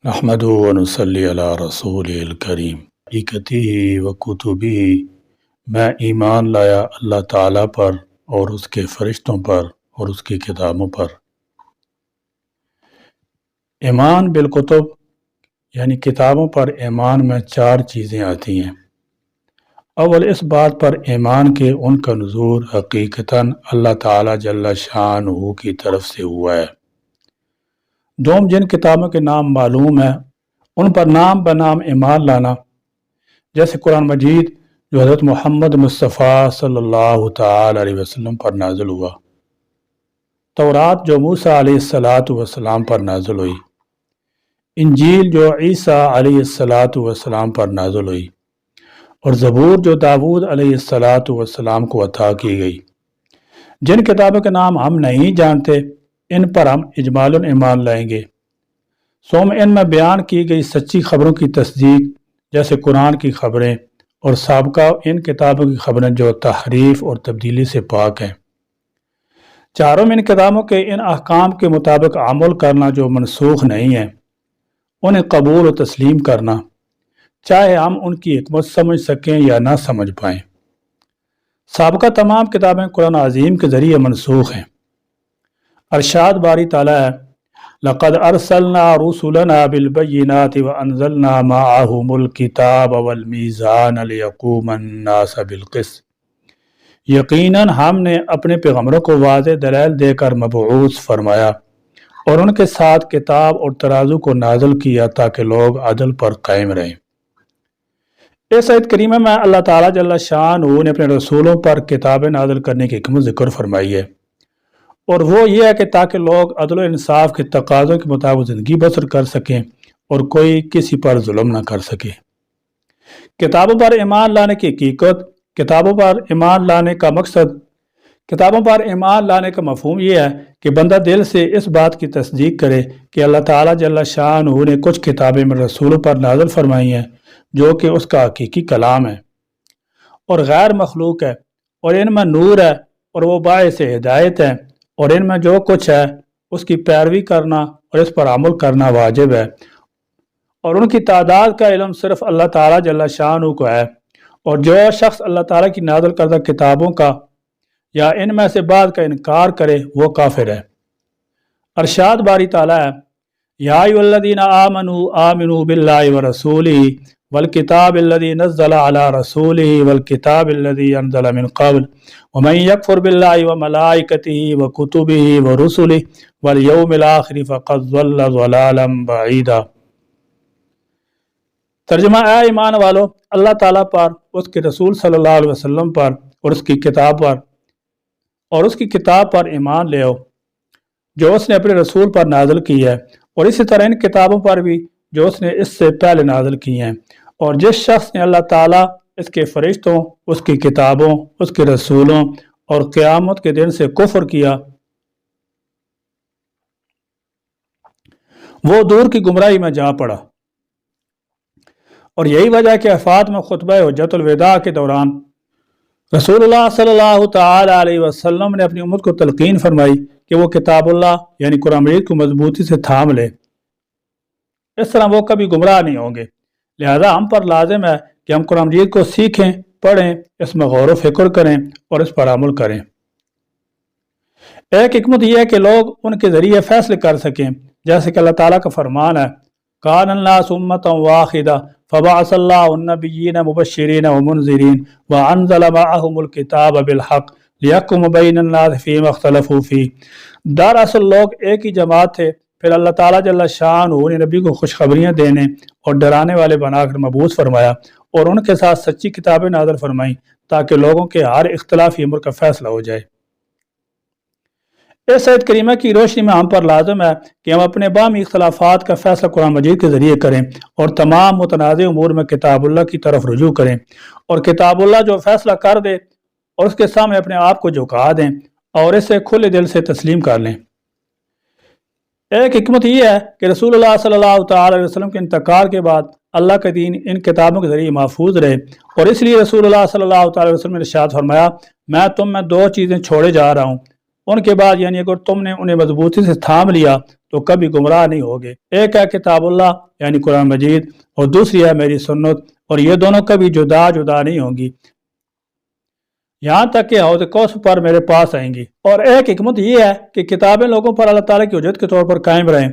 نحمدہ و نصلی علی رسول الکریم حقیقتہ و کتبہ میں ایمان لایا اللہ تعالیٰ پر اور اس کے فرشتوں پر اور اس کی کتابوں پر۔ ایمان بالکتب یعنی کتابوں پر ایمان میں 4 چیزیں آتی ہیں۔ اول اس بات پر ایمان کے ان کا نزول حقیقتاً اللہ تعالیٰ جل شانہ کی طرف سے ہوا ہے۔ دوم جن کتابوں کے نام معلوم ہیں ان پر نام بنام ایمان لانا، جیسے قرآن مجید جو حضرت محمد مصطفیٰ صلی اللہ تعالی علیہ وسلم پر نازل ہوا، تورات جو موسیٰ علیہ السلام پر نازل ہوئی، انجیل جو عیسیٰ علیہ السلام پر نازل ہوئی، اور زبور جو داود علیہ السلام کو عطا کی گئی۔ جن کتابوں کے نام ہم نہیں جانتے ان پر ہم اجمالاً ایمان لائیں گے۔ سوم ان میں بیان کی گئی سچی خبروں کی تصدیق، جیسے قرآن کی خبریں اور سابقہ ان کتابوں کی خبریں جو تحریف اور تبدیلی سے پاک ہیں۔ چاروں ان کتابوں کے ان احکام کے مطابق عمل کرنا جو منسوخ نہیں ہیں، انہیں قبول و تسلیم کرنا، چاہے ہم ان کی حکمت سمجھ سکیں یا نہ سمجھ پائیں۔ سابقہ تمام کتابیں قرآن عظیم کے ذریعے منسوخ ہیں۔ ارشاد باری تعالیٰ ہے، لَقَدْ أَرْسَلْنَا رُسُلَنَا بِالْبَيِّنَاتِ وَأَنزَلْنَا مَعَهُمُ الْكِتَابَ وَالْمِيزَانَ لِيَقُومَ النَّاسَ بِالْقِسْطِ۔ یقیناً ہم نے اپنے پیغمبروں کو واضح دلائل دے کر مبعوث فرمایا اور ان کے ساتھ کتاب اور ترازو کو نازل کیا تاکہ لوگ عدل پر قائم رہیں۔ اس آیت کریمہ میں اللہ تعالیٰ جل شانہ نے اپنے رسولوں پر کتابیں نازل کرنے کی حکمت ذکر فرمائی ہے، اور وہ یہ ہے کہ تاکہ لوگ عدل و انصاف کے تقاضوں کے مطابق زندگی بسر کر سکیں اور کوئی کسی پر ظلم نہ کر سکے۔ کتابوں پر ایمان لانے کی حقیقت، کتابوں پر ایمان لانے کا مقصد، کتابوں پر ایمان لانے کا مفہوم یہ ہے کہ بندہ دل سے اس بات کی تصدیق کرے کہ اللہ تعالیٰ جل شانہ نے کچھ کتابیں میں رسولوں پر نازل فرمائی ہیں جو کہ اس کا حقیقی کلام ہے اور غیر مخلوق ہے، اور ان میں نور ہے اور وہ باعث ہدایت ہے، اور ان میں جو کچھ ہے اس کی پیروی کرنا اور اس پر عمل کرنا واجب ہے، اور ان کی تعداد کا علم صرف اللہ تعالیٰ جل شانہ کو ہے، اور جو شخص اللہ تعالیٰ کی نازل کردہ کتابوں کا یا ان میں سے بعض کا انکار کرے وہ کافر ہے۔ ارشاد باری تعالیٰ ہے، یا ایھا الذین آمنوا آمنوا باللہ ورسولہ والکتاب الذی نزل علی رسولہ والکتاب الذی انزل من قبل ومن یکفر باللہ وملائکتہ وکتبہ ورسلہ والیوم الآخر فقد ضل ضلالا بعیدا۔ ترجمہ، اے ایمان والو، اللہ تعالیٰ پر، اس کے رسول صلی اللہ علیہ وسلم پر اور اس کی کتاب پر ایمان لے آؤ جو اس نے اپنے رسول پر نازل کی ہے، اور اسی طرح ان کتابوں پر بھی جو اس نے اس سے پہلے نازل کی ہیں، اور جس شخص نے اللہ تعالیٰ، اس کے فرشتوں، اس کی کتابوں، اس کے رسولوں اور قیامت کے دن سے کفر کیا، وہ دور کی گمراہی میں جا پڑا۔ اور یہی وجہ ہے کہ وفات میں خطبہ حجت الوداع کے دوران رسول اللہ صلی اللہ تعالی علیہ وسلم نے اپنی امت کو تلقین فرمائی کہ وہ کتاب اللہ یعنی قرآن مجید کو مضبوطی سے تھام لے، اس طرح وہ کبھی گمراہ نہیں ہوں گے۔ لہذا ہم پر لازم ہے کہ ہم قرآن مجید کو سیکھیں، پڑھیں، اس میں غور و فکر کریں اور اس پر عمل کریں۔ ایک حکمت یہ ہے کہ لوگ ان کے ذریعے فیصلے کر سکیں، جیسے کہ اللہ تعالیٰ کا فرمان ہے، کان الناس امۃ واحدہ فبعث اللہ النبیین مبشرین ومنذرین وانزل معهم الکتاب بالحق لیحکم بین الناس فیما اختلفوا فیہ۔ دراصل لوگ ایک ہی جماعت تھے، پھر اللہ تعالیٰ جل شانہ نے نبی کو خوشخبریاں دینے اور ڈرانے والے بنا کر مبعوث فرمایا اور ان کے ساتھ سچی کتابیں نازل فرمائیں تاکہ لوگوں کے ہر اختلافی امر کا فیصلہ ہو جائے۔ اس آیت کریمہ کی روشنی میں ہم پر لازم ہے کہ ہم اپنے باہمی اختلافات کا فیصلہ قرآن مجید کے ذریعے کریں اور تمام متنازع امور میں کتاب اللہ کی طرف رجوع کریں، اور کتاب اللہ جو فیصلہ کر دے اور اس کے سامنے اپنے آپ کو جھکا دیں اور اسے کھلے دل سے تسلیم کر لیں۔ ایک حکمت یہ ہے کہ رسول اللہ صلی اللہ تعالی علیہ وسلم کے انتقال کے بعد اللہ کا دین ان کتابوں کے ذریعے محفوظ رہے، اور اس لیے رسول اللہ صلی اللہ تعالی علیہ وسلم نے ارشاد فرمایا، میں تم میں 2 چیزیں چھوڑے جا رہا ہوں، ان کے بعد یعنی اگر تم نے انہیں مضبوطی سے تھام لیا تو کبھی گمراہ نہیں ہوگے۔ ایک ہے کتاب اللہ یعنی قرآن مجید، اور دوسری ہے میری سنت، اور یہ دونوں کبھی جدا جدا نہیں ہوں گی یہاں تک کہ حوض کوثر پر میرے پاس آئیں گی۔ اور ایک حکمت یہ ہے کہ کتابیں لوگوں پر اللہ تعالیٰ کی حجت کے طور پر قائم رہیں،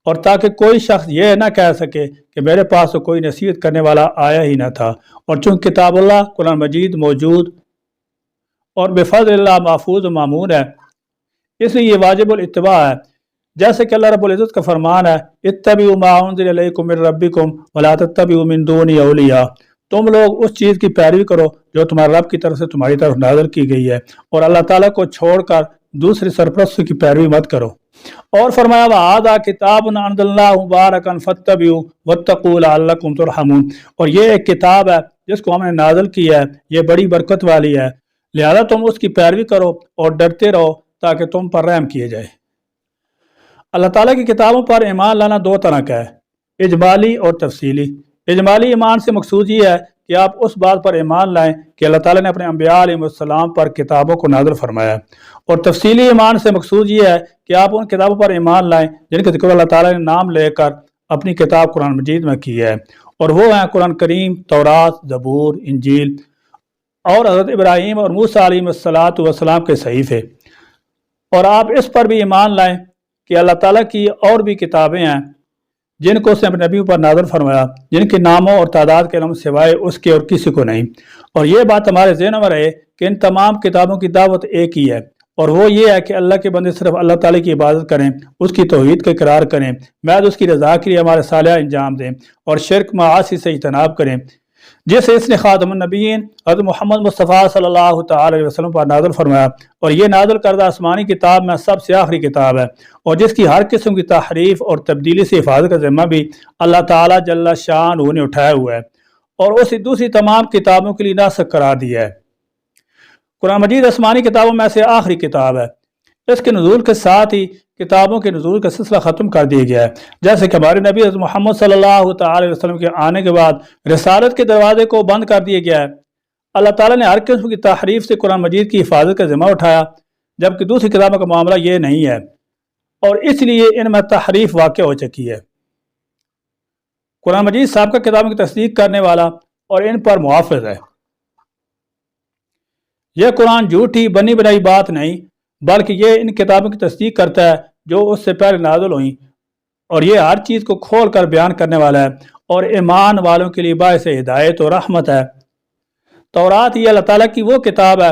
اور تاکہ کوئی شخص یہ نہ کہہ سکے کہ میرے پاس تو کوئی نصیحت کرنے والا آیا ہی نہ تھا۔ اور چونکہ کتاب اللہ قرآن مجید موجود اور بفضل اللہ محفوظ و معمون ہے، اس لیے یہ واجب الاتباع ہے، جیسے کہ اللہ رب العزت کا فرمان ہے اتبعوا ما انزل الیکم من ربکم ولا تتبعوا من دونہ اولیاء، تم لوگ اس چیز کی پیروی کرو جو تمہارے رب کی طرف سے تمہاری طرف نازل کی گئی ہے، اور اللہ تعالیٰ کو چھوڑ کر دوسری سرپرستوں کی پیروی مت کرو۔ اور فرمایا وَهَذَا كِتَابٌ أَنزَلْنَاهُ مُبَارَكًا فَاتَّبِعُوهُ وَاتَّقُوا لَعَلَّكُمْ تُرْحَمُونَ، اور یہ ایک کتاب ہے جس کو ہم نے نازل کیا ہے، یہ بڑی برکت والی ہے، لہذا تم اس کی پیروی کرو اور ڈرتے رہو تاکہ تم پر رحم کیے جائے۔ اللہ تعالیٰ کی کتابوں پر ایمان لانا دو طرح کا ہے، اجمالی اور تفصیلی۔ اجمالی ایمان سے مقصود یہ ہے کہ آپ اس بات پر ایمان لائیں کہ اللہ تعالیٰ نے اپنے انبیاء علیہ السلام پر کتابوں کو نازل فرمایا، اور تفصیلی ایمان سے مقصود یہ ہے کہ آپ ان کتابوں پر ایمان لائیں جن کا ذکر اللہ تعالیٰ نے نام لے کر اپنی کتاب قرآن مجید میں کی ہے، اور وہ ہیں قرآن کریم، تورات، زبور، انجیل، اور حضرت ابراہیم اور موسیٰ علیہ السلام کے صحیفے۔ اور آپ اس پر بھی ایمان لائیں کہ اللہ تعالیٰ کی اور بھی کتابیں ہیں جن کو اس نے اپنے نبیوں پر نازل فرمایا، جن کے ناموں اور تعداد کے علم سوائے اس کے اور کسی کو نہیں۔ اور یہ بات ہمارے ذہن میں رہے کہ ان تمام کتابوں کی دعوت ایک ہی ہے، اور وہ یہ ہے کہ اللہ کے بندے صرف اللہ تعالیٰ کی عبادت کریں، اس کی توحید کا اقرار کریں، محض اس کی رضا کے لیے ہمارے صالحہ انجام دیں، اور شرک معاصی سے اجتناب کریں، جسے اس نے خاتم النبیین حضرت محمد مصطفیٰ صلی اللہ تعالی علیہ وسلم پر نازل فرمایا، اور یہ نازل کردہ آسمانی کتاب میں سب سے آخری کتاب ہے، اور جس کی ہر قسم کی تحریف اور تبدیلی سے حفاظت کا ذمہ بھی اللہ تعالیٰ جل شانہ نے اٹھایا ہوا ہے، اور اسی دوسری تمام کتابوں کے لیے ناسخ قرار دیا ہے۔ قرآن مجید آسمانی کتابوں میں سے آخری کتاب ہے، اس کے نزول کے ساتھ ہی کتابوں کے نزول کا سلسلہ ختم کر دیا گیا ہے، جیسے کہ ہمارے نبی حضرت محمد صلی اللہ تعالی وسلم کے آنے کے بعد رسالت کے دروازے کو بند کر دیا گیا ہے۔ اللہ تعالیٰ نے ہر قسم کی تحریف سے قرآن مجید کی حفاظت کا ذمہ اٹھایا، جبکہ دوسری کتابوں کا معاملہ یہ نہیں ہے، اور اس لیے ان میں تحریف واقع ہو چکی ہے۔ قرآن مجید سابقہ کتابوں کی تصدیق کرنے والا اور ان پر محافظ ہے۔ یہ قرآن جھوٹی بنی بنائی بات نہیں، بلکہ یہ ان کتابوں کی تصدیق کرتا ہے جو اس سے پہلے نازل ہوئیں، اور یہ ہر چیز کو کھول کر بیان کرنے والا ہے، اور ایمان والوں کے لیے باعث ہدایت و رحمت ہے۔ تورات یہ اللہ تعالیٰ کی وہ کتاب ہے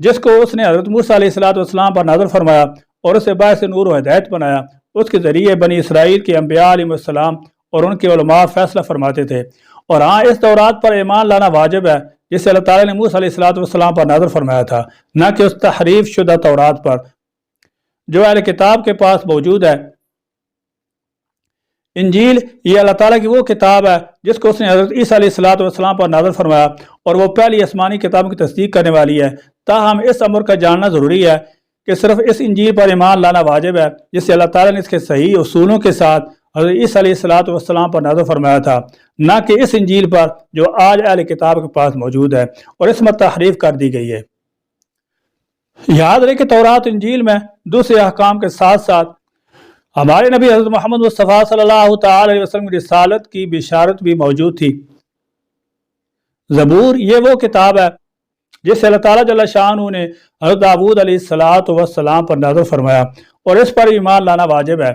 جس کو اس نے حضرت موسیٰ علیہ السلام پر نازل فرمایا اور اسے باعث نور و ہدایت بنایا۔ اس کے ذریعے بنی اسرائیل کے انبیاء علیہ السلام اور ان کے علماء فیصلہ فرماتے تھے، اور ہاں اس تورات پر ایمان لانا واجب ہے جسے اللہ تعالیٰ نے موسیٰ علیہ السلام پر نازل فرمایا تھا، نہ کہ اس تحریف شدہ تورات پر جو اہل کتاب کے پاس موجود ہے۔ انجیل یہ اللہ تعالیٰ کی وہ کتاب ہے جس کو اس نے حضرت عیسیٰ علیہ السلام پر نازل فرمایا، اور وہ پہلی آسمانی کتابوں کی تصدیق کرنے والی ہے۔ تاہم اس امر کا جاننا ضروری ہے کہ صرف اس انجیل پر ایمان لانا واجب ہے جسے اللہ تعالیٰ نے اس کے صحیح اصولوں کے ساتھ حضرت عیسیٰ علیہ السلام پر نازل فرمایا تھا، نہ کہ اس انجیل پر جو آج اہل کتاب کے پاس موجود ہے اور اس میں تحریف کر دی گئی ہے۔ یاد رہے کہ تورات انجیل میں دوسرے احکام کے ساتھ ساتھ ہمارے نبی حضرت محمد مصطفیٰ صلی اللہ تعالی علیہ وسلم کی رسالت کی بشارت بھی موجود تھی۔ زبور یہ وہ کتاب ہے جسے اللہ تعالیٰ جل شانہ نے حضرت داؤد علیہ السلام پر نازل فرمایا، اور اس پر ایمان لانا واجب ہے،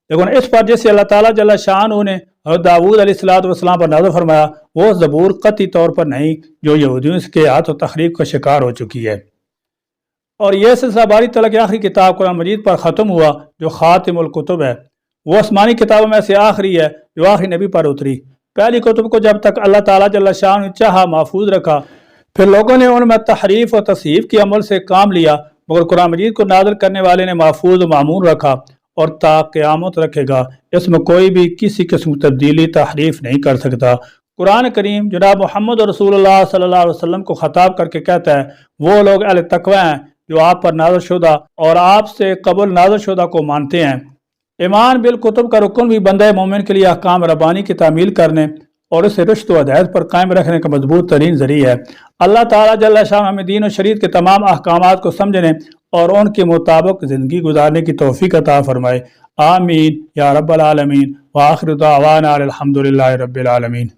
لیکن اس پر جسے اللہ تعالیٰ جل شانہ نے حضرت داؤد علیہ السلام پر نازل فرمایا وہ زبور قطعی طور پر نہیں جو یہودیوں کے ہاتھ و تخریب کا شکار ہو چکی ہے۔ اور یہ سلسلہ باری تعالیٰ کی آخری کتاب قرآن مجید پر ختم ہوا جو خاتم الکتب ہے، وہ آسمانی کتابوں میں سے آخری ہے جو آخری نبی پر اتری۔ پہلی کتب کو جب تک اللہ تعالیٰ جل شانہ نے چاہا محفوظ رکھا، پھر لوگوں نے ان میں تحریف اور تصحیف کے عمل سے کام لیا، مگر قرآن مجید کو نازل کرنے والے نے محفوظ و معمول رکھا اور تا قیامت رکھے گا۔ اس میں کوئی بھی کسی قسم کی تبدیلی تحریف نہیں کر سکتا۔ قرآن کریم جناب محمد رسول اللہ صلی اللہ علیہ وسلم کو خطاب کر کے کہتا ہے وہ لوگ اہل تقوی ہیں جو آپ پر نازل شدہ اور آپ سے قبل نازل شدہ کو مانتے ہیں۔ ایمان بالکتب کا رکن بھی بندہ مومن کے لیے احکام ربانی کی تعمیل کرنے اور اسے رشد و ہدایت پر قائم رکھنے کا مضبوط ترین ذریعہ ہے۔ اللہ تعالیٰ جل شانہ ہمیں دین و شریعت کے تمام احکامات کو سمجھنے اور ان کے مطابق زندگی گزارنے کی توفیق عطا فرمائے۔ آمین یا رب العالمین، وآخر دعوانا الحمدللہ رب العالمین۔